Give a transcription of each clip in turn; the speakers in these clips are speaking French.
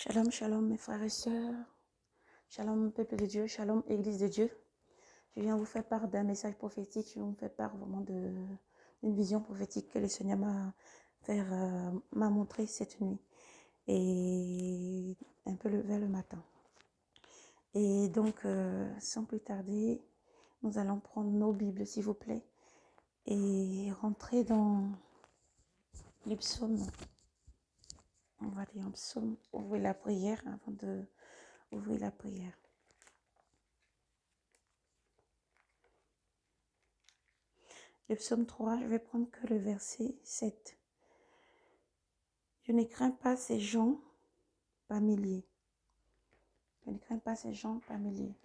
Shalom, shalom mes frères et sœurs, shalom peuple de Dieu, shalom église de Dieu. Je viens vous faire part d'un message prophétique, je viens vous faire part vraiment d'une vision prophétique que le Seigneur m'a montré cette nuit et un peu vers le matin. Et donc, sans plus tarder, nous allons prendre nos Bibles s'il vous plaît et rentrer dans les psaumes. On va dire en psaume, ouvrir la prière avant d'ouvrir la prière. Le psaume 3, je vais prendre que le verset 7. Je ne crains pas ces gens par milliers. Je ne crains pas ces gens par milliers.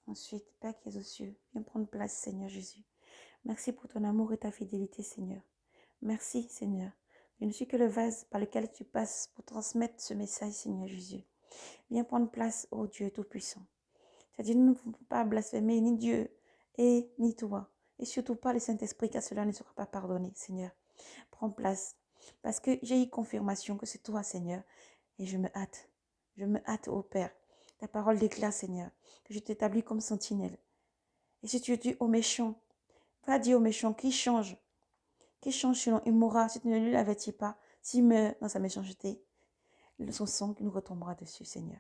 Ensuite, Père qui es aux cieux, viens prendre place, Seigneur Jésus. Merci pour ton amour et ta fidélité, Seigneur. Merci, Seigneur. Je ne suis que le vase par lequel tu passes pour transmettre ce message, Seigneur Jésus. Viens prendre place, ô Dieu Tout-Puissant. C'est-à-dire, nous ne pouvons pas blasphémer ni Dieu et ni toi. Et surtout pas le Saint-Esprit, car cela ne sera pas pardonné, Seigneur. Prends place. Parce que j'ai eu confirmation que c'est toi, Seigneur. Et je me hâte. Je me hâte, ô Père. Ta parole déclare, Seigneur, que je t'établis comme sentinelle. Et si tu dis aux méchants, va dire aux méchants qui change selon il mourra, si tu ne lui l'avertis pas, s'il meurt dans sa méchanceté, son sang nous retombera dessus, Seigneur.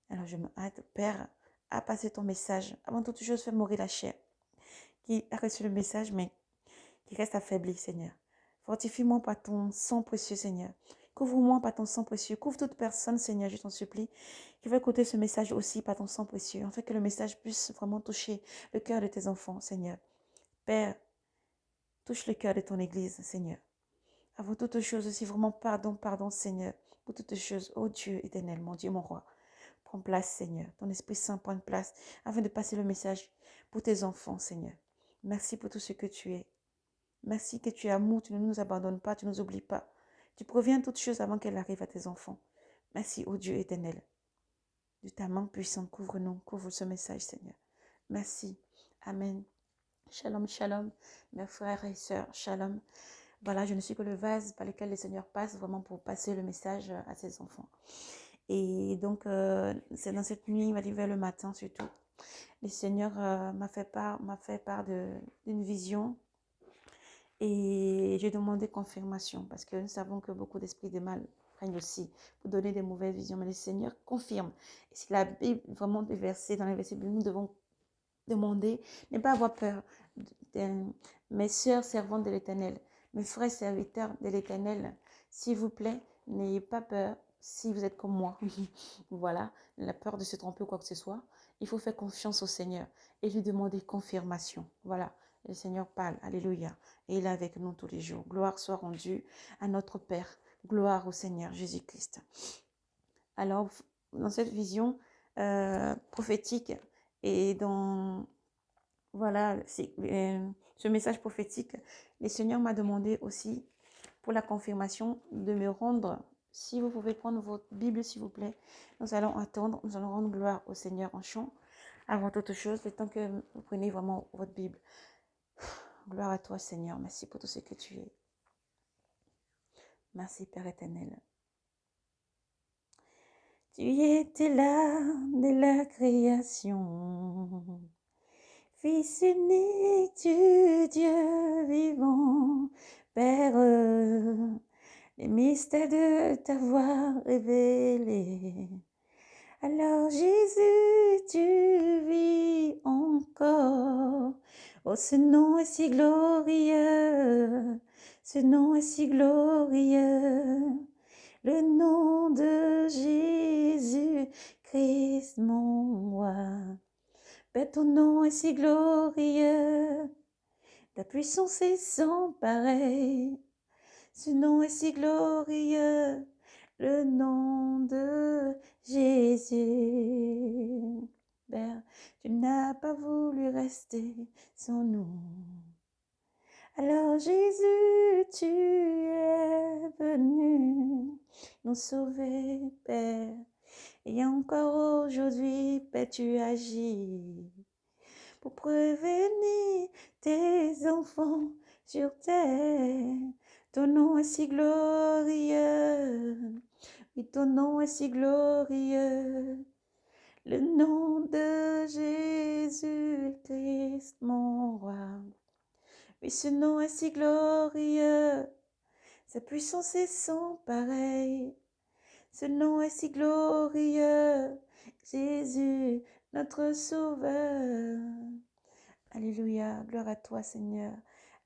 Alors je me hâte, Père, à passer ton message. Avant toute chose, fais mourir la chair qui a reçu le message, mais qui reste affaiblie, Seigneur. Fortifie-moi par ton sang précieux, Seigneur. Couvre-moi par ton sang précieux. Couvre toute personne, Seigneur, je t'en supplie, qui va écouter ce message aussi par ton sang précieux, afin que le message puisse vraiment toucher le cœur de tes enfants, Seigneur. Père, touche le cœur de ton Église, Seigneur. Avant toute chose aussi, vraiment pardon, Seigneur, pour toutes choses. Oh Dieu éternel, mon Dieu, mon roi. Prends place, Seigneur. Ton Esprit Saint prend place afin de passer le message pour tes enfants, Seigneur. Merci pour tout ce que tu es. Merci que tu es amour, tu ne nous abandonnes pas, tu ne nous oublies pas. Tu proviens toutes choses avant qu'elles arrivent à tes enfants. Merci, ô Dieu éternel. De ta main puissante, couvre-nous, couvre ce message, Seigneur. Merci. Amen. Shalom, shalom, mes frères et sœurs, shalom. Voilà, je ne suis que le vase par lequel le Seigneur passe vraiment pour passer le message à ses enfants. Et donc, c'est dans cette nuit, il m'a dit vers le matin surtout. Le Seigneur m'a fait part d'une vision. Et j'ai demandé confirmation parce que nous savons que beaucoup d'esprits de mal règnent aussi pour donner des mauvaises visions. Mais le Seigneur confirme. Et si la Bible, vraiment des versets, dans les versets, nous devons demander, ne pas avoir peur. Mes sœurs servantes de l'Éternel, mes frères serviteurs de l'Éternel, s'il vous plaît, n'ayez pas peur si vous êtes comme moi. Voilà, la peur de se tromper ou quoi que ce soit. Il faut faire confiance au Seigneur et lui demander confirmation. Voilà. Le Seigneur parle, alléluia, et il est avec nous tous les jours. Gloire soit rendue à notre Père, gloire au Seigneur Jésus-Christ. Alors, dans cette vision prophétique et dans ce message prophétique, le Seigneur m'a demandé aussi pour la confirmation de me rendre. Si vous pouvez prendre votre Bible, s'il vous plaît, nous allons attendre, nous allons rendre gloire au Seigneur en chant. Avant toute chose, le temps que vous prenez vraiment votre Bible. Gloire à toi, Seigneur. Merci pour tout ce que tu es. Merci, Père éternel. Tu étais là dès la création, Fils unique du Dieu vivant, Père, les mystères de ta voix révélés. Alors Jésus, tu vis encore. Oh, ce nom est si glorieux, ce nom est si glorieux. Le nom de Jésus, Christ mon roi. Père, ton nom est si glorieux, ta puissance est sans pareil. Ce nom est si glorieux, le nom de Jésus. Père, tu n'as pas voulu rester sans nous. Alors Jésus, tu es venu nous sauver, Père. Et encore aujourd'hui, Père, tu agis pour prévenir tes enfants sur terre. Ton nom est si glorieux. Oui, ton nom est si glorieux. Le nom de Jésus-Christ, mon roi. Oui, ce nom est si glorieux. Sa puissance est sans pareil. Ce nom est si glorieux. Jésus, notre sauveur. Alléluia, gloire à toi Seigneur.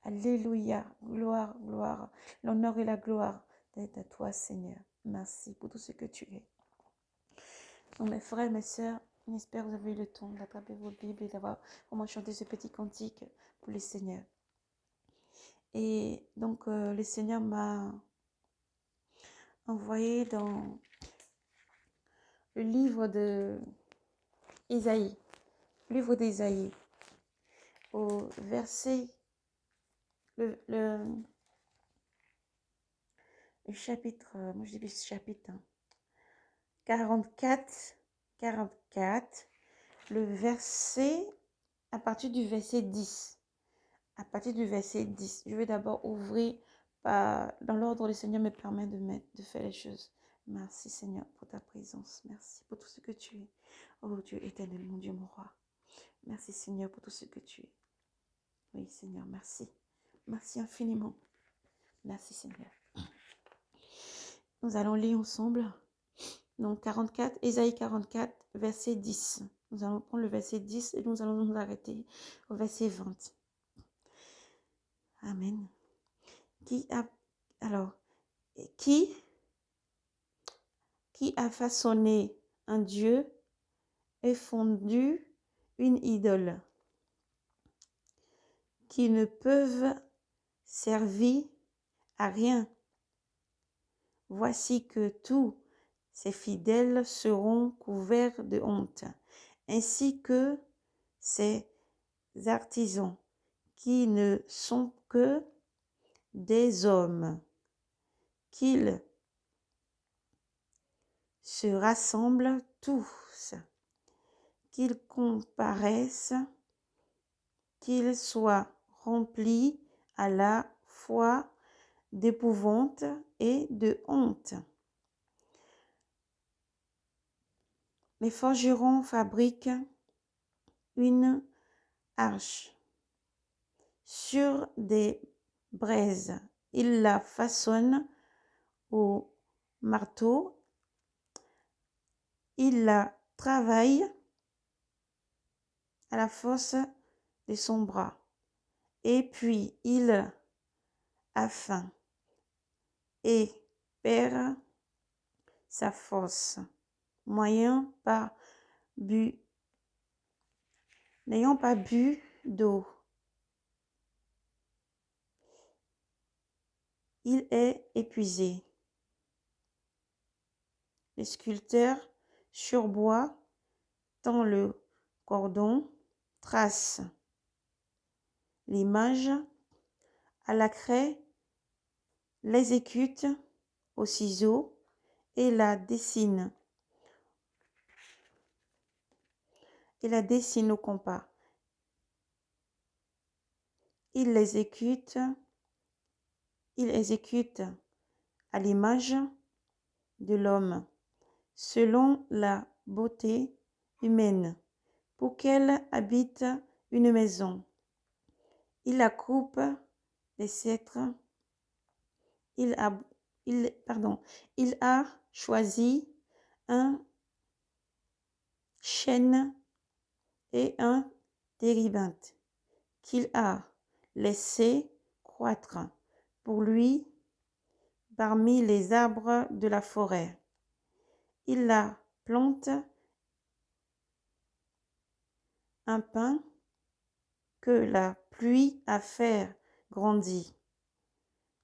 Alléluia, gloire, gloire. L'honneur et la gloire d'être à toi Seigneur. Merci pour tout ce que tu es. Donc mes frères et mes sœurs, j'espère que vous avez eu le temps d'attraper vos Bibles et d'avoir vraiment chanté ce petit cantique pour le Seigneur. Et donc le Seigneur m'a envoyé dans le livre de Isaïe, livre d'Isaïe, au verset, le chapitre, moi je dis le chapitre 44, le verset, à partir du verset 10. À partir du verset 10, je vais d'abord ouvrir dans l'ordre où le Seigneur me permet de faire les choses. Merci Seigneur pour ta présence. Merci pour tout ce que tu es. Oh Dieu éternel, mon Dieu, mon roi. Merci Seigneur pour tout ce que tu es. Oui Seigneur, merci. Merci infiniment. Merci Seigneur. Nous allons lire ensemble. Donc 44, Ésaïe 44, verset 10. Nous allons prendre le verset 10 et nous allons nous arrêter au verset 20. Amen. Qui a façonné un Dieu et fondu une idole qui ne peuvent servir à rien. Voici que tous ses fidèles seront couverts de honte, ainsi que ses artisans qui ne sont que des hommes, qu'ils se rassemblent tous, qu'ils comparaissent, qu'ils soient remplis à la fois d'épouvante et de honte. Les forgerons fabriquent une arche sur des braises. Ils la façonnent au marteau. Ils la travaillent à la force de son bras. Et puis il a faim et perd sa force, n'ayant pas bu d'eau. Il est épuisé. Le sculpteur sur bois tend le cordon, trace l'image à la craie, l'exécute au ciseau et la dessine au compas. Il exécute à l'image de l'homme, selon la beauté humaine, pour qu'elle habite une maison. Il la coupe des cèdres. Il a choisi un chêne et un térébinthe qu'il a laissé croître pour lui parmi les arbres de la forêt. Il la plante un pin que la pluie a fait grandir.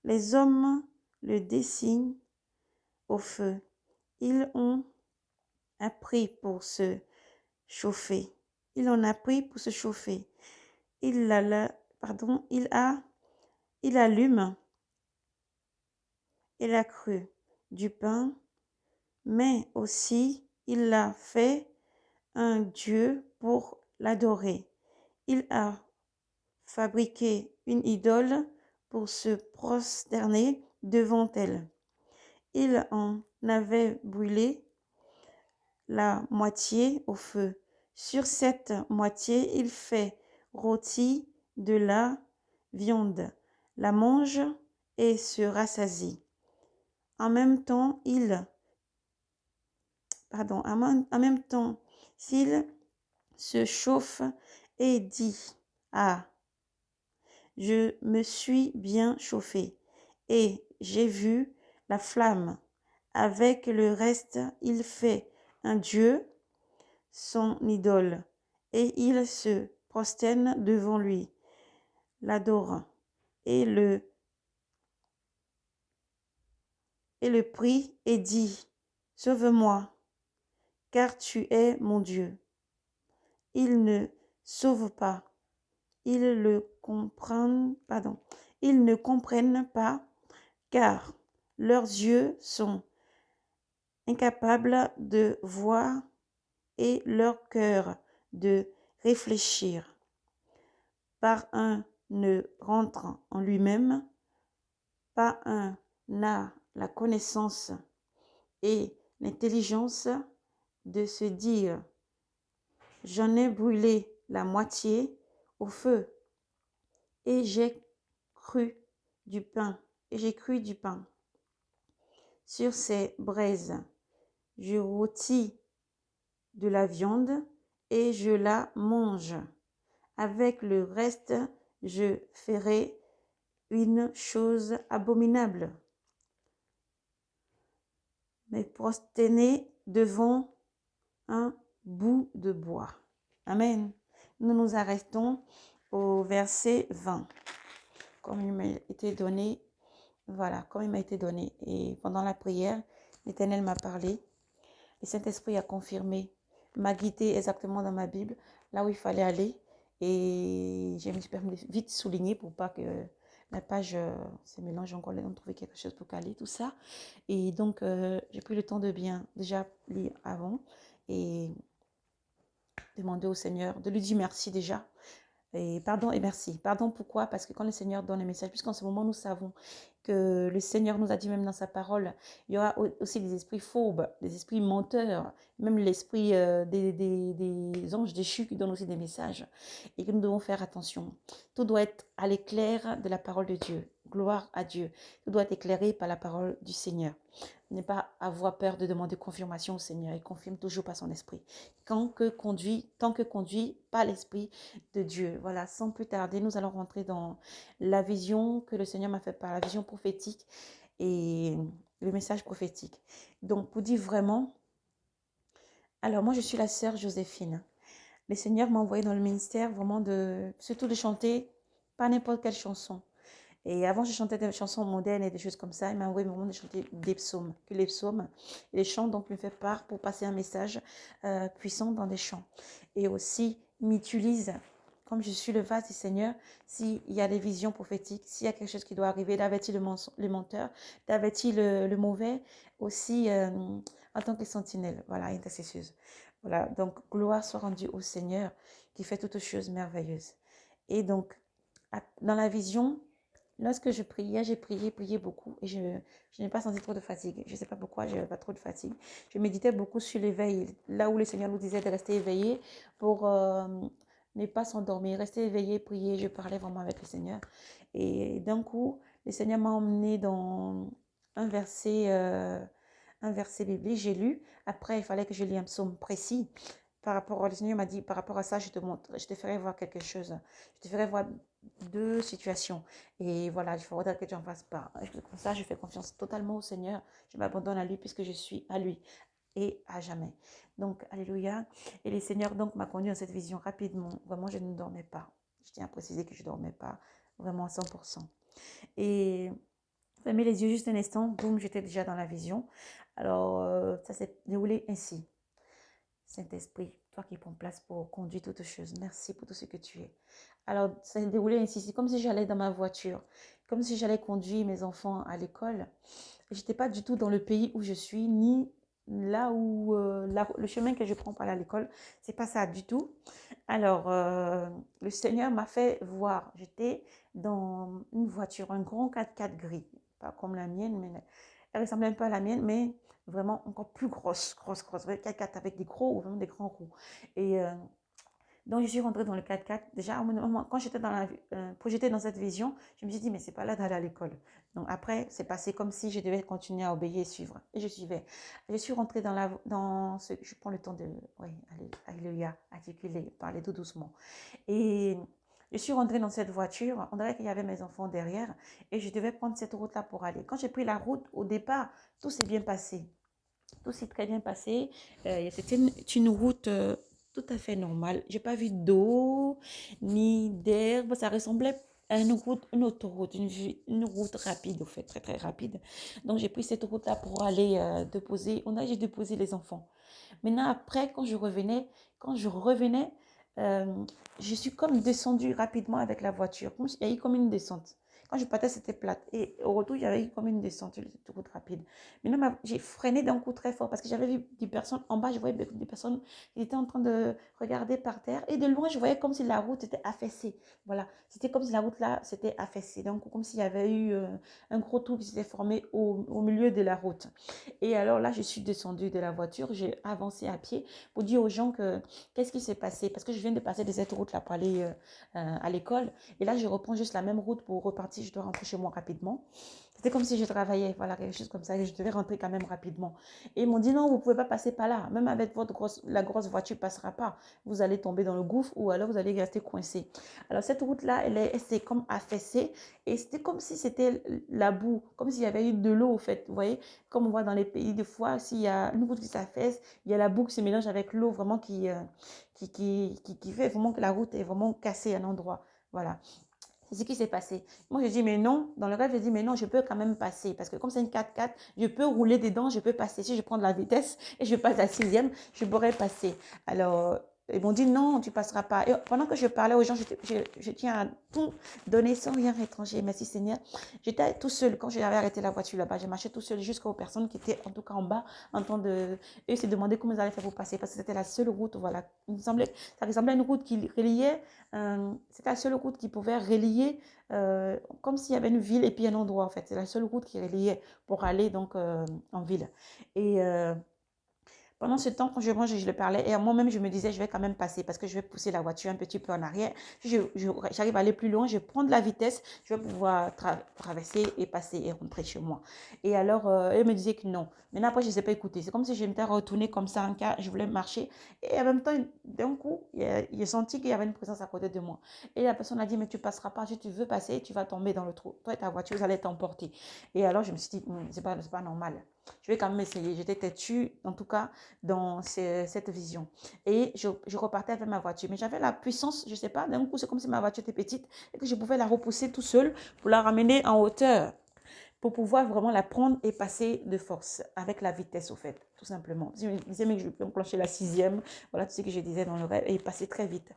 Les hommes le dessinent au feu. Ils ont appris pour se chauffer. Il en a pris pour se chauffer. Il allume et la crue du pain, mais aussi il a fait un dieu pour l'adorer. Il a fabriqué une idole pour se prosterner devant elle. Il en avait brûlé la moitié au feu. Sur cette moitié, il fait rôti de la viande, la mange et se rassasie. En même temps, en même temps, s'il se chauffe et dit, ah, je me suis bien chauffé et j'ai vu la flamme. Avec le reste, il fait un dieu, son idole, et il se prosterne devant lui, l'adore, et le prie et dit, sauve-moi, car tu es mon Dieu. Ils ne sauvent pas, ils ne comprennent pas, car leurs yeux sont incapables de voir et leur cœur de réfléchir. Pas un ne rentre en lui-même, pas un n'a la connaissance et l'intelligence de se dire, j'en ai brûlé la moitié au feu et j'ai cru du pain, sur ces braises. Je rôtis de la viande et je la mange. Avec le reste, je ferai une chose abominable, me prosterner devant un bout de bois. Amen. Nous nous arrêtons au verset 20. Comme il m'a été donné, voilà, comme il m'a été donné. Et pendant la prière, l'Éternel m'a parlé. Le Saint-Esprit a confirmé, m'a guidé exactement dans ma Bible, là où il fallait aller. Et je me suis permis de vite souligner pour pas que la page se mélange encore, on trouver quelque chose pour caler tout ça. Et donc, j'ai pris le temps de bien déjà lire avant et demander au Seigneur, de lui dire merci déjà. Et pardon et merci. Pardon pourquoi? Parce que quand le Seigneur donne un message, puisqu'en ce moment nous savons que le Seigneur nous a dit même dans sa parole, il y aura aussi des esprits fourbes, des esprits menteurs, même l'esprit des anges déchus qui donnent aussi des messages et que nous devons faire attention. Tout doit être à l'éclair de la parole de Dieu. Gloire à Dieu. Tout doit être éclairé par la parole du Seigneur. Ne pas avoir peur de demander confirmation au Seigneur. Il confirme toujours par son esprit. Tant que conduit par l'esprit de Dieu. Voilà, sans plus tarder, nous allons rentrer dans la vision que le Seigneur m'a fait par la vision prophétique et le message prophétique. Donc, pour dire vraiment, alors moi, je suis la sœur Joséphine. Le Seigneur m'a envoyé dans le ministère vraiment surtout de chanter pas n'importe quelle chanson. Et avant, je chantais des chansons modernes et des choses comme ça. Il m'a envoyé vraiment de chanter des psaumes, que les psaumes et les chants donc me fait part pour passer un message puissant dans des chants. Et aussi, il m'utilise, comme je suis le vase du Seigneur, s'il y a des visions prophétiques, s'il y a quelque chose qui doit arriver, d'avertir le menteur, d'avertir le mauvais, aussi en tant que sentinelle, voilà, intercesseuse. Voilà, donc gloire soit rendue au Seigneur qui fait toutes choses merveilleuses. Et donc, dans la vision, lorsque je priais, j'ai prié beaucoup et je n'ai pas senti trop de fatigue. Je ne sais pas pourquoi, je n'avais pas trop de fatigue. Je méditais beaucoup sur l'éveil, là où le Seigneur nous disait de rester éveillé pour ne pas s'endormir, rester éveillé, prier. Je parlais vraiment avec le Seigneur. Et d'un coup, le Seigneur m'a emmené dans un verset biblique, j'ai lu. Après, il fallait que je lis un psaume précis. Par rapport, le Seigneur m'a dit, par rapport à ça, je te ferai voir quelque chose. Je te ferai voir deux situations. Et voilà, il faudra que tu en fasses pas. Comme ça, je fais confiance totalement au Seigneur. Je m'abandonne à lui puisque je suis à lui et à jamais. Donc, alléluia. Et le Seigneur donc m'a conduit dans cette vision rapidement. Vraiment, je ne dormais pas. Je tiens à préciser que je ne dormais pas vraiment à 100%. Et fermé les yeux juste un instant, boum, j'étais déjà dans la vision. Alors, ça s'est déroulé ainsi. Saint-Esprit, toi qui prends place pour conduire toutes choses, merci pour tout ce que tu es. Alors, ça s'est déroulé ainsi, c'est comme si j'allais dans ma voiture, comme si j'allais conduire mes enfants à l'école. Je n'étais pas du tout dans le pays où je suis, ni là où le chemin que je prends pour aller à l'école, c'est pas ça du tout. Alors, le Seigneur m'a fait voir, j'étais dans une voiture, un grand 4x4 gris, pas comme la mienne, mais Elle ressemblait un peu à la mienne, mais vraiment encore plus grosse, grosse, grosse. 4x4 avec des gros, vraiment des grands roues. Et donc, je suis rentrée dans le 4x4. Déjà, à un moment, quand j'étais projetée dans cette vision, je me suis dit, mais c'est pas là d'aller à l'école. Donc, après, c'est passé comme si je devais continuer à obéir et suivre. Et je suivais. Je suis rentrée je prends le temps de, oui, alléluia, articuler, parler tout doucement. Et je suis rentrée dans cette voiture. On dirait qu'il y avait mes enfants derrière. Et je devais prendre cette route-là pour aller. Quand j'ai pris la route, au départ, tout s'est bien passé. Tout s'est très bien passé. C'était une route tout à fait normale. J'ai pas vu d'eau ni d'herbe. Ça ressemblait à une autoroute, une route rapide, au fait, très très rapide. Donc j'ai pris cette route-là pour aller déposer. J'ai déposé les enfants. Maintenant après, quand je revenais, euh, je suis comme descendue rapidement avec la voiture. Il y a eu comme une descente. Quand je partais, c'était plate. Et au retour, il y avait eu comme une descente, une route rapide. Maintenant, j'ai freiné d'un coup très fort parce que j'avais vu des personnes en bas. Je voyais des personnes qui étaient en train de regarder par terre. Et de loin, je voyais comme si la route était affaissée. Voilà. C'était comme si la route là, s'était affaissée. Donc, comme s'il y avait eu un gros trou qui s'était formé au milieu de la route. Et alors là, je suis descendue de la voiture. J'ai avancé à pied pour dire aux gens que qu'est-ce qui s'est passé. Parce que je viens de passer de cette route-là pour aller à l'école. Et là, je reprends juste la même route pour repartir. Je dois rentrer chez moi rapidement. C'était comme si je travaillais, voilà, quelque chose comme ça, et je devais rentrer quand même rapidement. Et ils m'ont dit non, vous ne pouvez pas passer par là. Même avec la grosse voiture ne passera pas. Vous allez tomber dans le gouffre ou alors vous allez rester coincé. Alors cette route-là, elle s'est comme affaissée et c'était comme si c'était la boue, comme s'il y avait eu de l'eau au fait. Vous voyez, comme on voit dans les pays, des fois, s'il y a une route qui s'affaisse, il y a la boue qui se mélange avec l'eau vraiment qui fait vraiment que la route est vraiment cassée à un endroit. Voilà. C'est ce qui s'est passé. Moi, je dis, mais non. Dans le rêve, je dis, mais non, je peux quand même passer. Parce que comme c'est une 4x4, je peux rouler dedans, je peux passer. Si je prends de la vitesse et je passe à la sixième, je pourrais passer. Alors, ils m'ont dit, non, tu ne passeras pas. Et pendant que je parlais aux gens, je tiens à tout donner sans rien étranger. Merci Seigneur. J'étais tout seul. Quand j'avais arrêté la voiture là-bas, j'ai marché tout seul jusqu'aux personnes qui étaient en tout cas en bas, en train de... Eux se demandaient comment ils allaient faire pour passer. Parce que c'était la seule route, voilà. Ça ressemblait à une route qui reliait c'était la seule route qui pouvait relier, comme s'il y avait une ville et puis un endroit en fait. C'est la seule route qui reliait pour aller donc en ville. Et pendant ce temps, quand je mange, je le parlais et à moi-même, je me disais, je vais quand même passer parce que je vais pousser la voiture un petit peu en arrière. Si j'arrive à aller plus loin, je prends de la vitesse, je vais pouvoir traverser et passer et rentrer chez moi. Et alors, elle me disait que non. Maintenant, après, je ne sais pas écouter. C'est comme si je m'étais retournée comme ça en cas, je voulais marcher. Et en même temps, d'un coup, j'ai senti qu'il y avait une présence à côté de moi. Et la personne a dit, mais tu ne passeras pas. Si tu veux passer, tu vas tomber dans le trou. Toi et ta voiture, vous allez t'emporter. Et alors, je me suis dit, c'est pas normal. Je vais quand même essayer. J'étais têtue, en tout cas, dans cette vision. Et je repartais avec ma voiture. Mais j'avais la puissance, je ne sais pas, d'un coup, c'est comme si ma voiture était petite et que je pouvais la repousser tout seul pour la ramener en hauteur, pour pouvoir vraiment la prendre et passer de force, avec la vitesse, au fait, tout simplement. Je me disais, mais je peux enclencher la sixième, voilà tout ce que je disais dans le rêve, et passer très vite.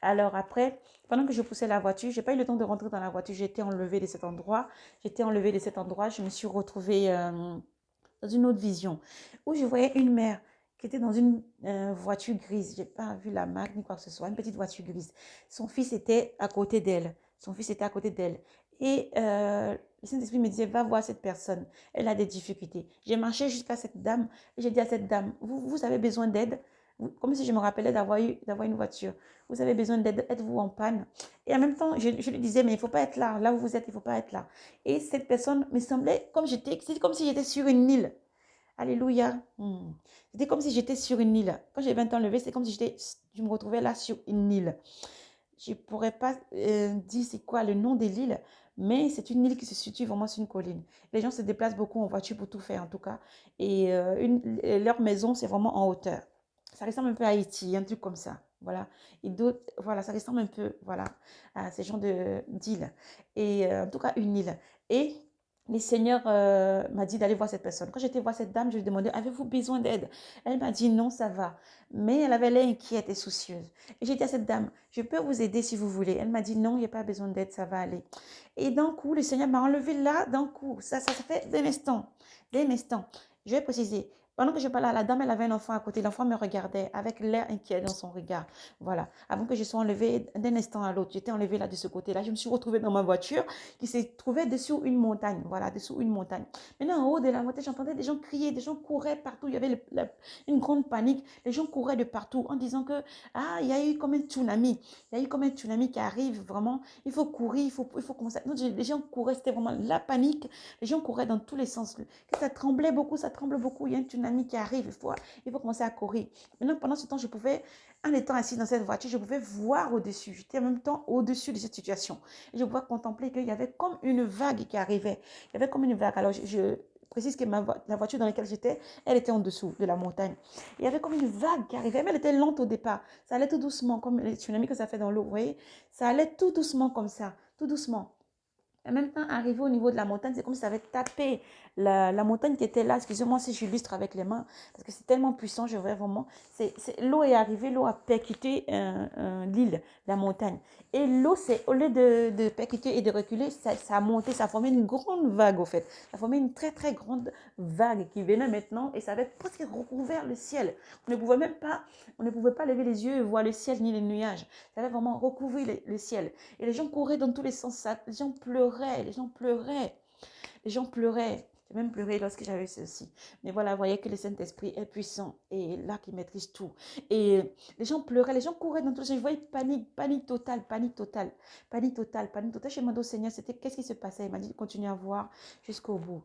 Alors après, pendant que je poussais la voiture, je n'ai pas eu le temps de rentrer dans la voiture, j'étais enlevée de cet endroit. Je me suis retrouvée dans une autre vision, où je voyais une mère qui était dans une voiture grise. Je n'ai pas vu la marque ni quoi que ce soit, une petite voiture grise. Son fils était à côté d'elle. Et le Saint-Esprit me disait, va voir cette personne. Elle a des difficultés. J'ai marché jusqu'à cette dame et j'ai dit à cette dame, vous avez besoin d'aide? Comme si je me rappelais d'avoir une voiture. Vous avez besoin d'aide, êtes-vous en panne? Et en même temps, je lui disais, mais il ne faut pas être là. Là où vous êtes, il ne faut pas être là. Et cette personne me semblait c'était comme si j'étais sur une île. Alléluia. C'était comme si j'étais sur une île. Quand j'ai 20 ans levé, c'est comme si je me retrouvais là sur une île. Je ne pourrais pas dire c'est quoi le nom de l'île, mais c'est une île qui se situe vraiment sur une colline. Les gens se déplacent beaucoup en voiture pour tout faire en tout cas. Et leur maison, c'est vraiment en hauteur. Ça ressemble un peu à Haïti, un truc comme ça. Voilà. Et d'autres, voilà, ça ressemble un peu, voilà, à ces genres d'îles. Et en tout cas, une île. Et le Seigneur m'a dit d'aller voir cette personne. Quand j'étais voir cette dame, je lui demandais, avez-vous besoin d'aide? Elle m'a dit, non, ça va. Mais elle avait l'air inquiète et soucieuse. Et j'ai dit à cette dame, je peux vous aider si vous voulez. Elle m'a dit, non, il n'y a pas besoin d'aide, ça va aller. Et d'un coup, le Seigneur m'a enlevé là, d'un coup. Ça fait d'un instant. D'un instant. Je vais préciser. Pendant que je parlais à la dame, elle avait un enfant à côté. L'enfant me regardait avec l'air inquiet dans son regard. Voilà. Avant que je sois enlevée d'un instant à l'autre, j'étais enlevée là de ce côté-là. Je me suis retrouvée dans ma voiture qui se trouvait dessous une montagne. Voilà, dessous une montagne. Maintenant, en haut de la montagne, j'entendais des gens crier, des gens couraient partout. Il y avait une grande panique. Les gens couraient de partout en disant que, ah, il y a eu comme un tsunami. Il y a eu comme un tsunami qui arrive. Vraiment, il faut courir, il faut commencer. Non, les gens couraient, c'était vraiment la panique. Les gens couraient dans tous les sens. Que ça tremblait beaucoup, ça tremble beaucoup. Il y a un tsunami qui arrive. Il faut commencer à courir. Maintenant, pendant ce temps, je pouvais, en étant assis dans cette voiture, je pouvais voir au-dessus. J'étais en même temps au-dessus de cette situation. Et je pouvais contempler qu'il y avait comme une vague qui arrivait. Il y avait comme une vague. Alors, je précise que la voiture dans laquelle j'étais, elle était en dessous de la montagne. Il y avait comme une vague qui arrivait, mais elle était lente au départ. Ça allait tout doucement, comme les tsunamis que ça fait dans l'eau. Vous voyez, ça allait tout doucement comme ça, tout doucement. En même temps, arrivé au niveau de la montagne, c'est comme si ça avait tapé la montagne qui était là. Excusez-moi si j'illustre avec les mains, parce que c'est tellement puissant, je vois vraiment. L'eau est arrivée, l'eau a percuté l'île, la montagne. Et l'eau, au lieu de percuter et de reculer, ça a monté, ça a formé une grande vague, au fait. Ça a formé une très, très grande vague qui venait maintenant et ça avait presque recouvert le ciel. On ne pouvait pas lever les yeux et voir le ciel ni les nuages. Ça avait vraiment recouvert le ciel. Et les gens couraient dans tous les sens. Les gens pleuraient, les gens pleuraient, les gens pleuraient. J'ai même pleuré lorsque j'avais vu ceci. Mais voilà, vous voyez que le Saint-Esprit est puissant et là qui maîtrise tout. Et les gens pleuraient, les gens couraient dans tous les sens. Je voyais panique, panique totale, panique totale, panique totale, panique totale. Je me demandé au Seigneur, qu'est-ce qui se passait? Il m'a dit de continuer à voir jusqu'au bout.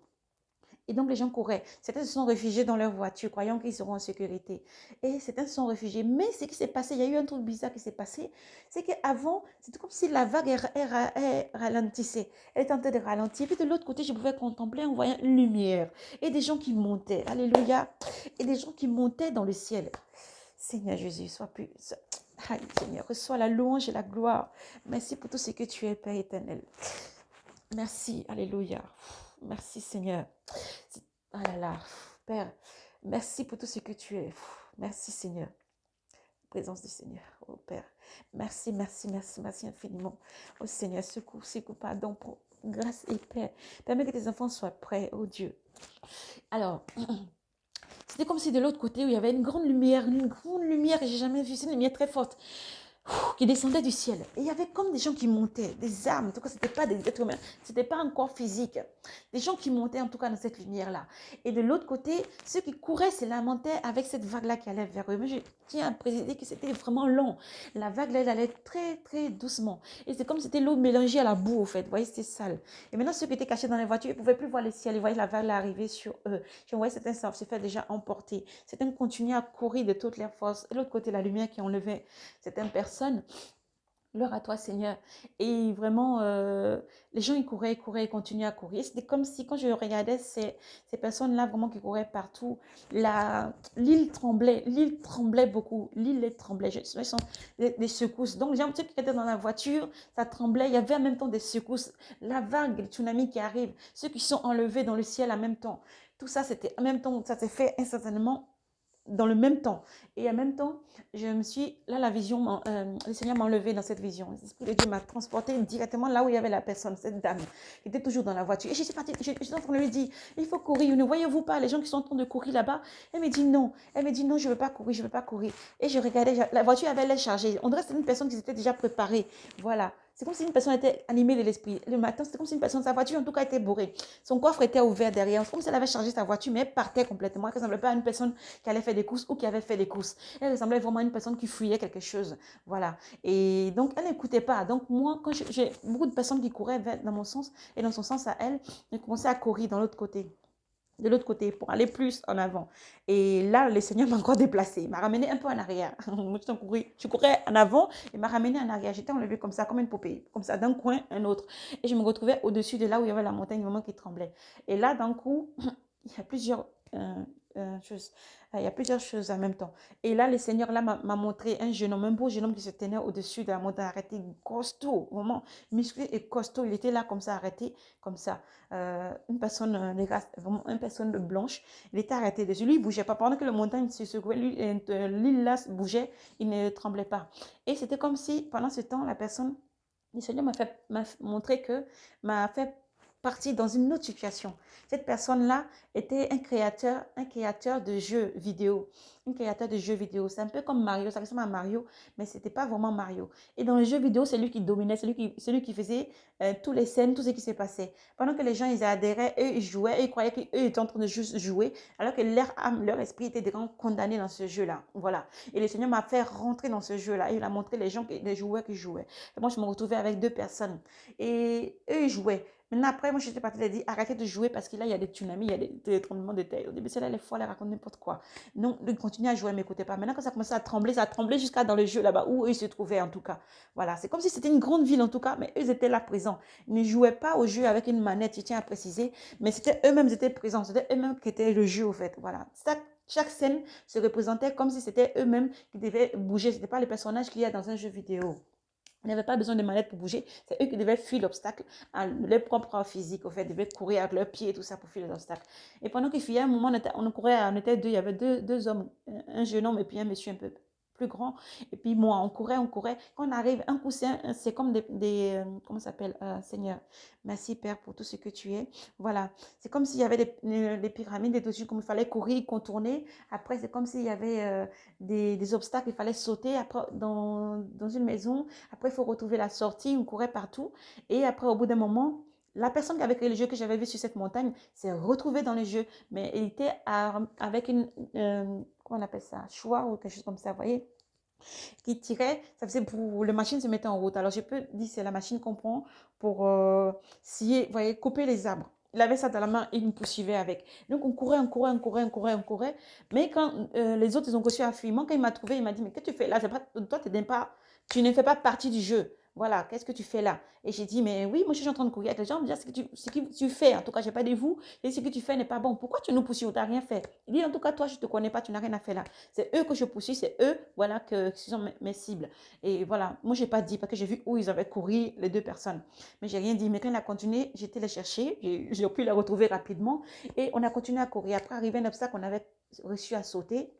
Et donc, les gens couraient. Certains se sont réfugiés dans leur voiture, croyant qu'ils seront en sécurité. Et certains se sont réfugiés. Mais ce qui s'est passé, il y a eu un truc bizarre qui s'est passé. C'est qu'avant, c'était comme si la vague ralentissait. Elle était en train de ralentir. Puis de l'autre côté, je pouvais contempler en voyant une lumière. Et des gens qui montaient. Alléluia. Et des gens qui montaient dans le ciel. Seigneur Jésus, sois plus... Aïe, Seigneur, reçois la louange et la gloire. Merci pour tout ce que tu es, Père éternel. Merci, alléluia. Merci Seigneur. Ah là là, Père, merci pour tout ce que tu es. Merci Seigneur. Présence du Seigneur, oh Père. Merci, merci, merci, merci infiniment. Oh Seigneur, secours, pardon, pour grâce et paix. Permets que tes enfants soient prêts, oh Dieu. Alors, c'était comme si de l'autre côté, où il y avait une grande lumière, que j'ai jamais vue. C'est une lumière très forte qui descendaient du ciel. Et il y avait comme des gens qui montaient, des âmes. En tout cas, ce n'était pas des êtres humains, ce n'était pas un corps physique. Des gens qui montaient en tout cas dans cette lumière-là. Et de l'autre côté, ceux qui couraient se lamentaient avec cette vague-là qui allait vers eux. Mais je tiens à préciser que c'était vraiment long. La vague-là, elle allait très, très doucement. Et c'est comme si c'était l'eau mélangée à la boue, au fait. Vous voyez, c'était sale. Et maintenant, ceux qui étaient cachés dans les voitures, ils ne pouvaient plus voir le ciel. Ils voyaient la vague-là arriver sur eux. Je voyais certains se faire déjà emporter. Certains continuaient à courir de toutes leurs forces. Et l'autre côté, la lumière qui enlevait certaines personnes. Gloire à toi, Seigneur. Et vraiment, les gens, ils couraient, ils continuaient à courir. C'était comme si, quand je regardais ces personnes-là, vraiment qui couraient partout, l'île tremblait beaucoup. L'île tremblait. Je sens des secousses. Donc, les gens, ceux qui étaient dans la voiture, ça tremblait. Il y avait en même temps des secousses. La vague, le tsunami qui arrive, ceux qui sont enlevés dans le ciel en même temps. Tout ça, c'était en même temps, ça s'est fait instantanément dans le même temps. Et en même temps, la vision, le Seigneur m'a enlevé dans cette vision. L'Esprit de Dieu m'a transporté directement là où il y avait la personne, cette dame, qui était toujours dans la voiture. Et je suis partie, je suis en train de lui dire, il faut courir. Ne voyez-vous pas les gens qui sont en train de courir là-bas? Elle me dit non. Elle me dit non, je ne veux pas courir, je ne veux pas courir. Et je regardais, la voiture avait l'air chargée. On dirait que c'était une personne qui s'était déjà préparée. Voilà. C'est comme si une personne était animée de l'esprit. Le matin, c'était comme si une personne, sa voiture en tout cas était bourrée. Son coffre était ouvert derrière. C'est comme si elle avait chargé sa voiture, mais elle partait complètement. Elle ne ressemblait pas à une personne qui allait faire des courses ou qui avait fait des courses. Elle ressemblait vraiment à une personne qui fuyait quelque chose. Voilà. Et donc, elle n'écoutait pas. Donc, moi, quand j'ai beaucoup de personnes qui couraient dans mon sens et dans son sens à elle, j'ai commencé à courir dans l'autre côté. De l'autre côté pour aller plus en avant. Et là, le Seigneur m'a encore déplacé. Il m'a ramené un peu en arrière. Je courais en avant et m'a ramené en arrière. J'étais enlevée comme ça, comme une poupée. Comme ça, d'un coin à un autre. Et je me retrouvais au-dessus de là où il y avait la montagne, vraiment qui tremblait. Et là, d'un coup, il y a plusieurs choses. Il y a plusieurs choses en même temps. Et là, le Seigneur là m'a montré un jeune homme, un beau jeune homme qui se tenait au-dessus de la montagne, arrêté, costaud, vraiment musclé et costaud. Il était là comme ça, arrêté, comme ça. Une personne, vraiment une personne blanche. Il était arrêté dessus. Lui, il ne bougeait pas. Pendant que la montagne se secouait, l'île là bougeait, il ne tremblait pas. Et c'était comme si, pendant ce temps, la personne, le Seigneur m'a montré que, m'a fait parti dans une autre situation. Cette personne-là était un créateur de jeux vidéo. Un créateur de jeux vidéo. C'est un peu comme Mario, ça ressemble à Mario, mais ce n'était pas vraiment Mario. Et dans les jeux vidéo, c'est lui qui dominait, c'est lui qui faisait toutes les scènes, tout ce qui se passait. Pendant que les gens, ils adhéraient, eux, ils jouaient, eux, ils croyaient qu'eux étaient en train de juste jouer, alors que leur âme, leur esprit était déjà condamné dans ce jeu-là. Voilà. Et le Seigneur m'a fait rentrer dans ce jeu-là. Et il a montré les gens, les joueurs qui jouaient. Et moi, je me retrouvais avec deux personnes. Et eux, ils jouaient. Maintenant, après, moi, j'étais partie de dire, arrêtez de jouer parce que là, il y a des tsunamis, il y a des tremblements de terre. Au début, c'est là, les fois, elle raconte n'importe quoi. Donc, de continuer à jouer, elle ne m'écoutait pas. Maintenant, quand ça a tremblé jusqu'à dans le jeu là-bas, où eux ils se trouvaient en tout cas. Voilà, c'est comme si c'était une grande ville en tout cas, mais eux, ils étaient là présents. Ils ne jouaient pas au jeu avec une manette, je tiens à préciser, mais c'était eux-mêmes qui étaient présents, c'était eux-mêmes qui étaient le jeu, au fait. Voilà. Chaque scène se représentait comme si c'était eux-mêmes qui devaient bouger. Ce n'était pas les personnages qu'il y a dans un jeu vidéo. Ils n'avaient pas besoin de manette pour bouger. C'est eux qui devaient fuir l'obstacle à leur propre physique. Au fait, ils devaient courir avec leurs pieds et tout ça pour fuir les obstacles. Et pendant qu'ils fuyaient, à un moment, on courait, on était deux. Il y avait deux hommes, un jeune homme et puis un monsieur un peu plus grand. Et puis moi, on courait, on courait. Quand on arrive, un coup, c'est comme comment ça s'appelle, Seigneur. Merci, Père, pour tout ce que tu es. Voilà. C'est comme s'il y avait des pyramides, des dessus, comme il fallait courir, contourner. Après, c'est comme s'il y avait des obstacles, il fallait sauter. Après, dans une maison. Après, il faut retrouver la sortie, on courait partout. Et après, au bout d'un moment, la personne qui avait créé le jeu que j'avais vu sur cette montagne s'est retrouvée dans le jeu. Mais elle était avec comment on appelle ça, choix ou quelque chose comme ça, vous voyez, qui tirait, ça faisait pour le machine se mettait en route. Alors, je peux dire c'est la machine qu'on prend pour scier, vous voyez, couper les arbres. Il avait ça dans la main et il nous poursuivait avec. Donc, on courait, on courait, on courait, on courait, on courait. Mais quand les autres, ils ont reçu un fuir, quand il m'a trouvé, il m'a dit, mais qu'est-ce que tu fais là? Pas, toi, tu ne fais pas partie du jeu. Voilà, qu'est-ce que tu fais là? Et j'ai dit, mais oui, moi je suis en train de courir avec les gens, dire ce que tu fais. En tout cas, je n'ai pas de vous. Et ce que tu fais n'est pas bon. Pourquoi tu nous poursuis? Tu n'as rien fait. Il dit, en tout cas, toi, je ne te connais pas, tu n'as rien à faire là. C'est eux que je poursuis, c'est eux, voilà, qui sont mes cibles. Et voilà, moi, je n'ai pas dit parce que j'ai vu où ils avaient couru, les deux personnes. Mais j'ai rien dit. Mais quand il a continué, j'étais les chercher, j'ai pu les retrouver rapidement. Et on a continué à courir. Après, arrivé un obstacle, on avait réussi à sauter.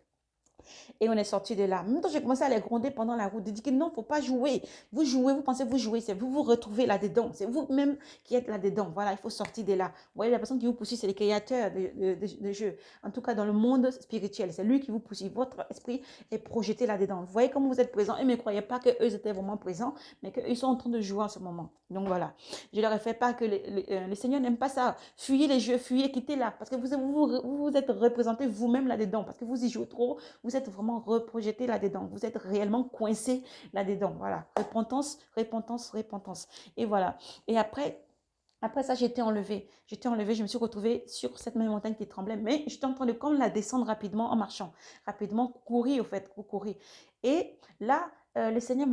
Et on est sorti de là. Même quand j'ai commencé à les gronder pendant la route, de dire que non, il ne faut pas jouer. Vous jouez, vous pensez vous jouez, c'est vous vous retrouvez là-dedans. C'est vous-même qui êtes là-dedans. Voilà, il faut sortir de là. Vous voyez, la personne qui vous poursuit, c'est le créateur de jeu. En tout cas, dans le monde spirituel, c'est lui qui vous poursuit. Votre esprit est projeté là-dedans. Vous voyez comment vous êtes présents. Ils ne croyaient pas qu'eux étaient vraiment présents, mais qu'ils sont en train de jouer en ce moment. Donc voilà. Je leur ai fait pas que les seigneurs n'aiment pas ça. Fuyez les jeux, fuyez, quittez là. Parce que vous êtes représenté vous-même là-dedans. Parce que vous y jouez trop. Vous êtes vraiment reprojeté là-dedans. Vous êtes réellement coincé là-dedans. Voilà. Repentance, repentance, repentance. Et voilà. Et après ça, j'étais enlevée. J'étais enlevée, je me suis retrouvée sur cette même montagne qui tremblait, mais j'étais en train de comme la descendre rapidement en marchant. Rapidement, courir au fait, courir. Et là, le Seigneur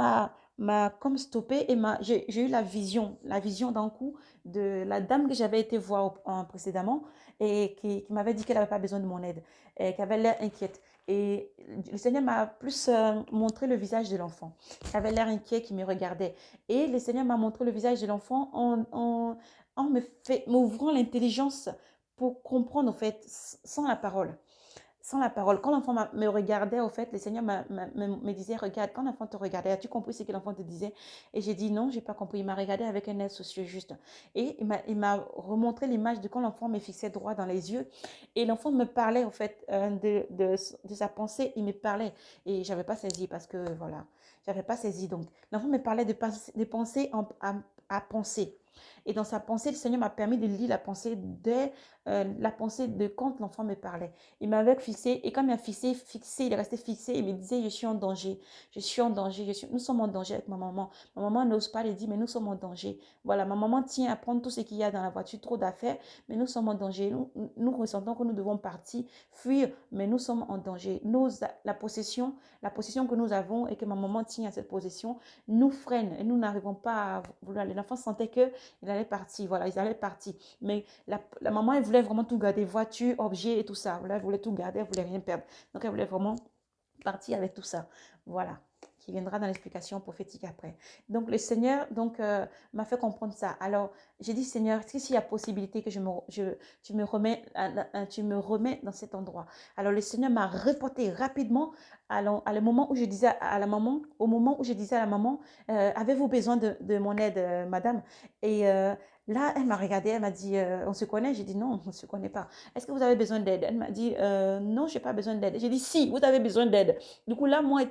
m'a comme stoppé et j'ai eu la vision d'un coup de la dame que j'avais été voir précédemment et qui m'avait dit qu'elle n'avait pas besoin de mon aide et qui avait l'air inquiète. Et le Seigneur m'a plus montré le visage de l'enfant, qui avait l'air inquiet, qui me regardait. Et le Seigneur m'a montré le visage de l'enfant en m'ouvrant l'intelligence pour comprendre, en fait, sans la parole. Sans la parole. Quand l'enfant me regardait, au fait, le Seigneur me disait, regarde, quand l'enfant te regardait, as-tu compris ce que l'enfant te disait? Et j'ai dit, non, j'ai pas compris. Il m'a regardé avec un air soucieux juste. Et il m'a remontré l'image de quand l'enfant me fixait droit dans les yeux. Et l'enfant me parlait, au fait, de sa pensée. Il me parlait. Et j'avais pas saisi parce que, voilà, j'avais pas saisi. Donc, l'enfant me parlait de penser à penser. Et dans sa pensée, le Seigneur m'a permis de lire la pensée la pensée de quand l'enfant me parlait. Il m'avait fixé et quand il m'a fixé, il est resté fixé. Il me disait, je suis en danger, je suis en danger, nous sommes en danger avec ma maman. Ma maman n'ose pas le dire, mais nous sommes en danger. Voilà, ma maman tient à prendre tout ce qu'il y a dans la voiture, trop d'affaires, mais nous sommes en danger. Nous ressentons que nous devons partir, fuir, mais nous sommes en danger. La possession que nous avons et que ma maman tient à cette possession nous freine et nous n'arrivons pas à vouloir. L'enfant sentait qu'il allait partir, voilà, ils allaient partir. Mais la maman, elle voulait vraiment tout garder, voiture, objet et tout ça. Voilà, elle voulait tout garder, elle voulait rien perdre. Donc, elle voulait vraiment partir avec tout ça. Voilà, qui viendra dans l'explication prophétique après. Donc, le Seigneur m'a fait comprendre ça. Alors, j'ai dit, Seigneur, est-ce qu'il y a possibilité que tu me remets dans cet endroit? Alors, le Seigneur m'a reporté rapidement à le moment où je disais à la maman, au moment où je disais à la maman, avez-vous besoin de mon aide, madame? Et Là, elle m'a regardée, elle m'a dit, on se connaît? J'ai dit, non, on ne se connaît pas. Est-ce que vous avez besoin d'aide? Elle m'a dit, non, je n'ai pas besoin d'aide. J'ai dit, si, vous avez besoin d'aide. Du coup, là, moi,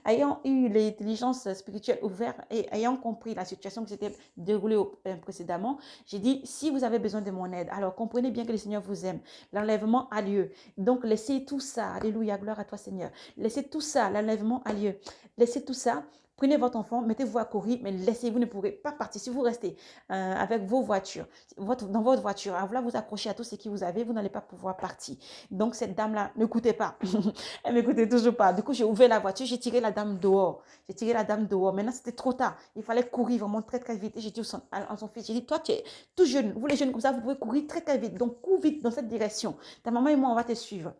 ayant eu l'intelligence spirituelle ouverte et ayant compris la situation qui s'était déroulée précédemment, j'ai dit, si vous avez besoin de mon aide, alors comprenez bien que le Seigneur vous aime. L'enlèvement a lieu. Donc, laissez tout ça. Alléluia, gloire à toi, Seigneur. Laissez tout ça, l'enlèvement a lieu. Laissez tout ça. Prenez votre enfant, mettez-vous à courir, mais laissez, vous ne pourrez pas partir. Si vous restez avec vos voitures, dans votre voiture, à vouloir vous accrocher à tout ce que vous avez, vous n'allez pas pouvoir partir. Donc, cette dame-là, n'écoutez pas. Elle m'écoutait toujours pas. Du coup, j'ai ouvert la voiture, j'ai tiré la dame dehors. J'ai tiré la dame dehors. Maintenant, c'était trop tard. Il fallait courir vraiment très, très vite. Et j'ai dit à son fils, j'ai dit, toi, tu es tout jeune. Vous, les jeunes comme ça, vous pouvez courir très, très vite. Donc, cours vite dans cette direction. Ta maman et moi, on va te suivre.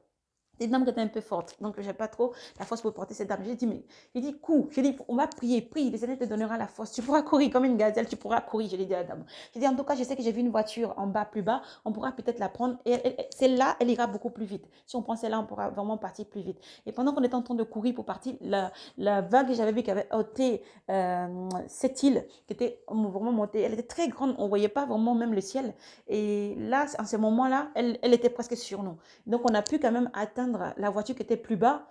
C'est une dame qui était un peu forte, donc je n'ai pas trop la force pour porter cette dame. J'ai dit, mais, j'ai dit, cours. J'ai dit, on va prier, prie, le Seigneur te donnera la force. Tu pourras courir comme une gazelle, tu pourras courir, je l'ai dit à la dame. J'ai dit, en tout cas, je sais que j'ai vu une voiture en bas, plus bas, on pourra peut-être la prendre. Et celle-là, elle ira beaucoup plus vite. Si on prend celle-là, on pourra vraiment partir plus vite. Et pendant qu'on était en train de courir pour partir, la vague que j'avais vue qui avait ôté cette île, qui était vraiment montée, elle était très grande, on ne voyait pas vraiment même le ciel. Et là, en ce moment-là, elle était presque sur nous. Donc, on a pu quand même atteindre la voiture qui était plus bas,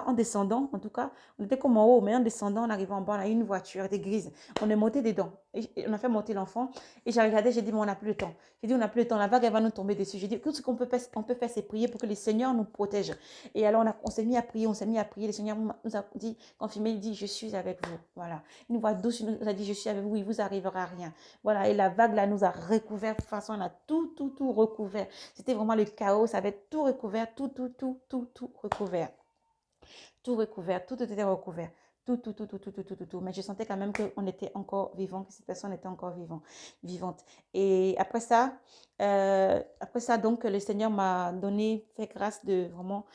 en descendant. En tout cas, on était comme en haut, mais en descendant, en arrivant en bas, on a eu une voiture, elle était grise. On est monté dedans. Et on a fait monter l'enfant. Et j'ai regardé, j'ai dit, mais on n'a plus le temps. J'ai dit, on n'a plus le temps. La vague, elle va nous tomber dessus. J'ai dit, tout ce qu'on peut faire, c'est prier pour que le Seigneur nous protège. Et alors, on s'est mis à prier, on s'est mis à prier. Le Seigneur nous a dit, confirmé, il dit, je suis avec vous. Voilà. Une voix douce, il nous a dit, je suis avec vous, il vous arrivera rien. Voilà. Et la vague, là, nous a recouvert. De toute façon, on a tout recouvert. C'était vraiment le chaos, ça avait tout recouvert, tout recouvert. Tout recouvert, tout était recouvert. Tout. Mais je sentais quand même qu'on était encore vivant, que cette personne était encore vivante. Et après ça, donc, le Seigneur m'a donné, fait grâce de vraiment,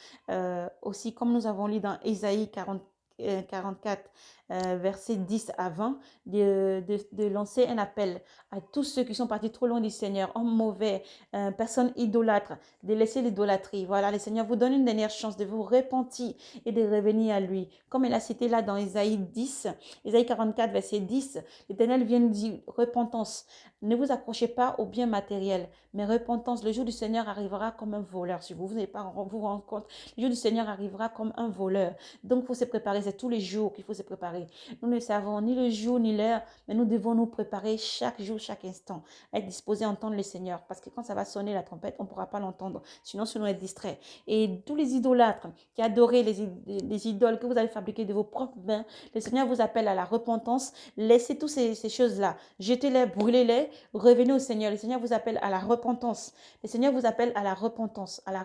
aussi, comme nous avons lu dans Ésaïe 44, verset 10 à 20, de lancer un appel à tous ceux qui sont partis trop loin du Seigneur, hommes mauvais, personnes idolâtres, de laisser l'idolâtrie. Voilà, le Seigneur vous donne une dernière chance de vous repentir et de revenir à lui. Comme il a cité là dans Ésaïe 10, Ésaïe 44, verset 10, l'Éternel vient de dire repentance. Ne vous accrochez pas aux biens matériels, mais repentance. Le jour du Seigneur arrivera comme un voleur. Si vous n'avez pas vous rendre compte, le jour du Seigneur arrivera comme un voleur. Donc, il faut se préparer. C'est tous les jours qu'il faut se préparer. Nous ne savons ni le jour ni l'heure, mais nous devons nous préparer chaque jour, chaque instant, être disposés à entendre le Seigneur. Parce que quand ça va sonner la trompette, on ne pourra pas l'entendre. Sinon, on est distrait. Et tous les idolâtres qui adoraient les idoles que vous avez fabriquées de vos propres mains, le Seigneur vous appelle à la repentance. Laissez toutes ces choses-là. Jetez-les, brûlez-les, revenez au Seigneur. Le Seigneur vous appelle à la repentance. Le Seigneur vous appelle à la repentance, la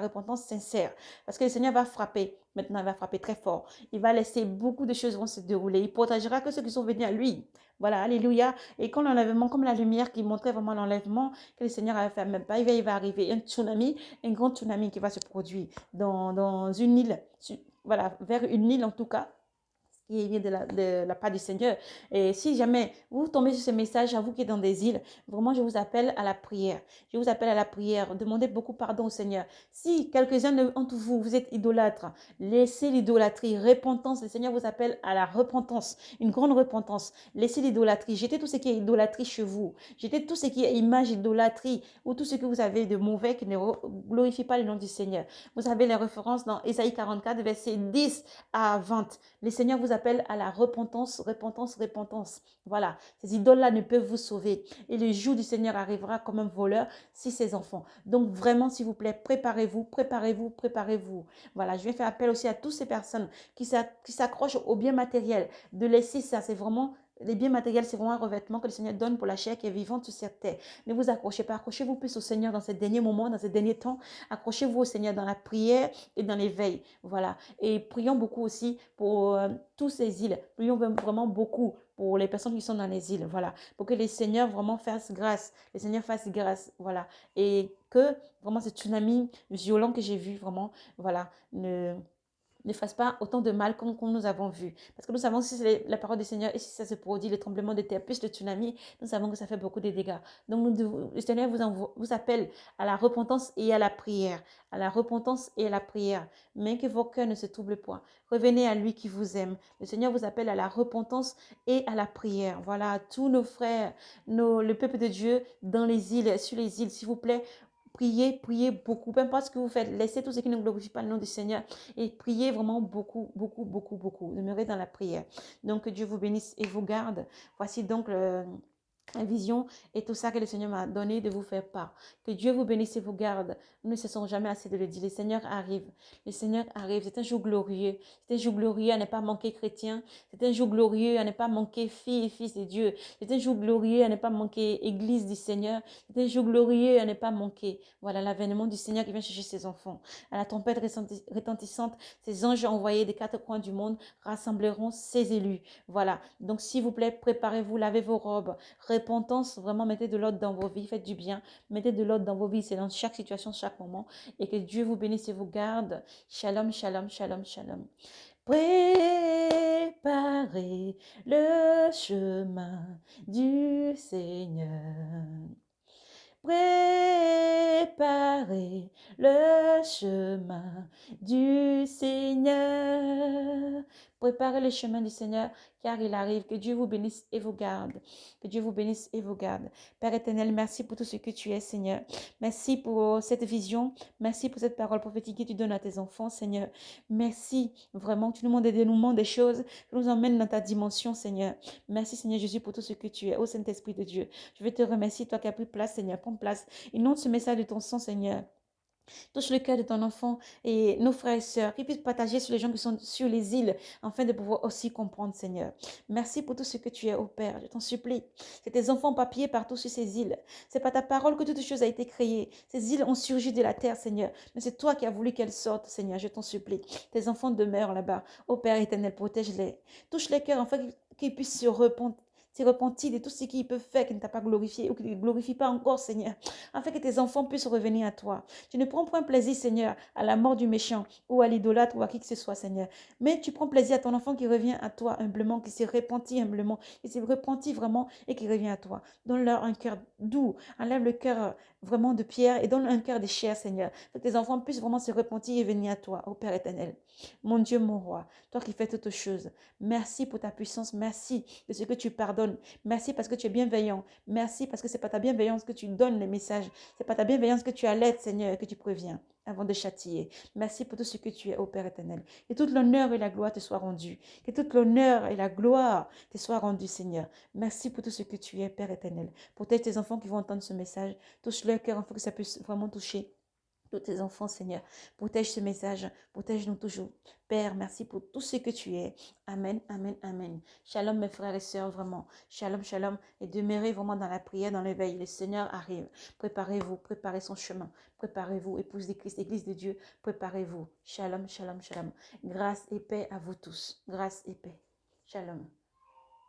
repentance sincère. Parce que le Seigneur va frapper. Maintenant, il va frapper très fort. Il va laisser beaucoup de choses vont se dérouler. Il protégera que ceux qui sont venus à lui. Voilà, alléluia. Et quand l'enlèvement, comme la lumière qui montrait vraiment l'enlèvement que le Seigneur avait fait, même pas, il va arriver un tsunami, un grand tsunami qui va se produire dans une île, voilà, vers une île en tout cas, qui vient de la part du Seigneur. Et si jamais vous tombez sur ce message, à vous qui êtes dans des îles, vraiment, je vous appelle à la prière. Je vous appelle à la prière. Demandez beaucoup pardon au Seigneur. Si quelques-uns d'entre vous, vous êtes idolâtres, laissez l'idolâtrie. Repentance, le Seigneur vous appelle à la repentance, une grande repentance. Laissez l'idolâtrie. Jetez tout ce qui est idolâtrie chez vous. Jetez tout ce qui est image idolâtrie ou tout ce que vous avez de mauvais qui ne glorifie pas le nom du Seigneur. Vous avez les références dans Ésaïe 44, verset 10 à 20. Le Seigneur vous appelle à la repentance, repentance, repentance. Voilà, ces idoles-là ne peuvent vous sauver. Et le jour du Seigneur arrivera comme un voleur si ses enfants. Donc vraiment, s'il vous plaît, préparez-vous, préparez-vous, préparez-vous. Voilà, je vais faire appel aussi à toutes ces personnes qui s'accrochent aux biens matériels. De laisser ça, c'est vraiment... Les biens matériels, c'est vraiment un revêtement que le Seigneur donne pour la chair qui est vivante sur cette terre. Ne vous accrochez pas, accrochez-vous plus au Seigneur dans ces derniers moments, dans ces derniers temps. Accrochez-vous au Seigneur dans la prière et dans l'éveil. Voilà. Et prions beaucoup aussi pour tous ces îles. Prions vraiment beaucoup pour les personnes qui sont dans les îles. Voilà. Pour que les seigneurs vraiment fassent grâce. Les seigneurs fassent grâce. Voilà. Et que vraiment ce tsunami violent que j'ai vu, vraiment, voilà, ne fasse pas autant de mal comme nous avons vu. Parce que nous savons si c'est la parole du Seigneur et si ça se produit, les tremblements de terre, plus le tsunami, nous savons que ça fait beaucoup de dégâts. Donc le Seigneur vous appelle à la repentance et à la prière. À la repentance et à la prière. Mais que vos cœurs ne se troublent point. Revenez à lui qui vous aime. Le Seigneur vous appelle à la repentance et à la prière. Voilà, à tous nos frères, le peuple de Dieu dans les îles, sur les îles, s'il vous plaît, priez, priez beaucoup. Peu importe ce que vous faites, laissez tout ce qui ne glorifie pas le nom du Seigneur et priez vraiment beaucoup, beaucoup, beaucoup, beaucoup. Demeurez dans la prière. Donc, que Dieu vous bénisse et vous garde. Voici donc la vision et tout ça que le Seigneur m'a donné de vous faire part. Que Dieu vous bénisse et vous garde. Nous ne cessons jamais assez de le dire. Le Seigneur arrive. Le Seigneur arrive. C'est un jour glorieux. C'est un jour glorieux à ne pas manquer chrétien. C'est un jour glorieux à ne pas manquer fille et fils de Dieu. C'est un jour glorieux à ne pas manquer église du Seigneur. C'est un jour glorieux à ne pas manquer. Voilà l'avènement du Seigneur qui vient chercher ses enfants. À la trompette retentissante, ses anges envoyés des quatre coins du monde rassembleront ses élus. Voilà. Donc, s'il vous plaît, préparez-vous, lavez vos robes. Repentance, vraiment, mettez de l'ordre dans vos vies, faites du bien, mettez de l'ordre dans vos vies, c'est dans chaque situation, chaque moment, et que Dieu vous bénisse et vous garde. Shalom, shalom, shalom, shalom. Préparez le chemin du Seigneur. Préparez le chemin du Seigneur. Préparez le chemin du Seigneur, car il arrive. Que Dieu vous bénisse et vous garde. Que Dieu vous bénisse et vous garde. Père éternel, merci pour tout ce que tu es, Seigneur. Merci pour cette vision. Merci pour cette parole prophétique que tu donnes à tes enfants, Seigneur. Merci, vraiment, tu nous montres des dénouements, des choses qui nous emmènent dans ta dimension, Seigneur. Merci, Seigneur Jésus, pour tout ce que tu es. Ô Saint-Esprit de Dieu, je veux te remercier, toi qui as pris place, Seigneur. Prends place. Inonde ce message de ton sang, Seigneur. Touche le cœur de ton enfant et nos frères et sœurs qui puissent partager sur les gens qui sont sur les îles afin de pouvoir aussi comprendre, Seigneur. Merci pour tout ce que tu es, ô Père. Je t'en supplie. C'est tes enfants papiers partout sur ces îles. C'est par ta parole que toute chose a été créée. Ces îles ont surgi de la terre, Seigneur. Mais c'est toi qui as voulu qu'elles sortent, Seigneur. Je t'en supplie. Tes enfants demeurent là-bas. Ô Père éternel, protège-les. Touche les cœurs afin qu'ils puissent se repentir. Se repentir de tout ce qu'ils peuvent faire qui ne t'a pas glorifié ou qui ne glorifie pas encore, Seigneur, afin que tes enfants puissent revenir à toi. Tu ne prends point plaisir, Seigneur, à la mort du méchant ou à l'idolâtre ou à qui que ce soit, Seigneur. Mais tu prends plaisir à ton enfant qui revient à toi humblement, qui se repentit humblement, qui se repentit vraiment et qui revient à toi. Donne-leur un cœur doux, enlève le cœur vraiment de pierre et donne un cœur de chair, Seigneur. Que tes enfants puissent vraiment se repentir et venir à toi, ô Père éternel. Mon Dieu, mon roi, toi qui fais toutes choses, merci pour ta puissance, merci de ce que tu pardonnes, merci parce que tu es bienveillant, merci parce que c'est pas ta bienveillance que tu donnes les messages, c'est pas ta bienveillance que tu allaides, Seigneur, et que tu préviens avant de châtier. Merci pour tout ce que tu es, ô Père éternel. Que toute l'honneur et la gloire te soient rendues. Que toute l'honneur et la gloire te soient rendues, Seigneur. Merci pour tout ce que tu es, Père éternel. Protège tes enfants qui vont entendre ce message. Touche leur cœur afin que ça puisse vraiment toucher tous tes enfants, Seigneur. Protège ce message. Protège-nous toujours. Père, merci pour tout ce que tu es. Amen, amen, amen. Shalom, mes frères et sœurs, vraiment. Shalom, shalom. Et demeurez vraiment dans la prière, dans l'éveil. Le Seigneur arrive. Préparez-vous, préparez son chemin. Préparez-vous, épouse de Christ, église de Dieu. Préparez-vous. Shalom, shalom, shalom. Grâce et paix à vous tous. Grâce et paix. Shalom.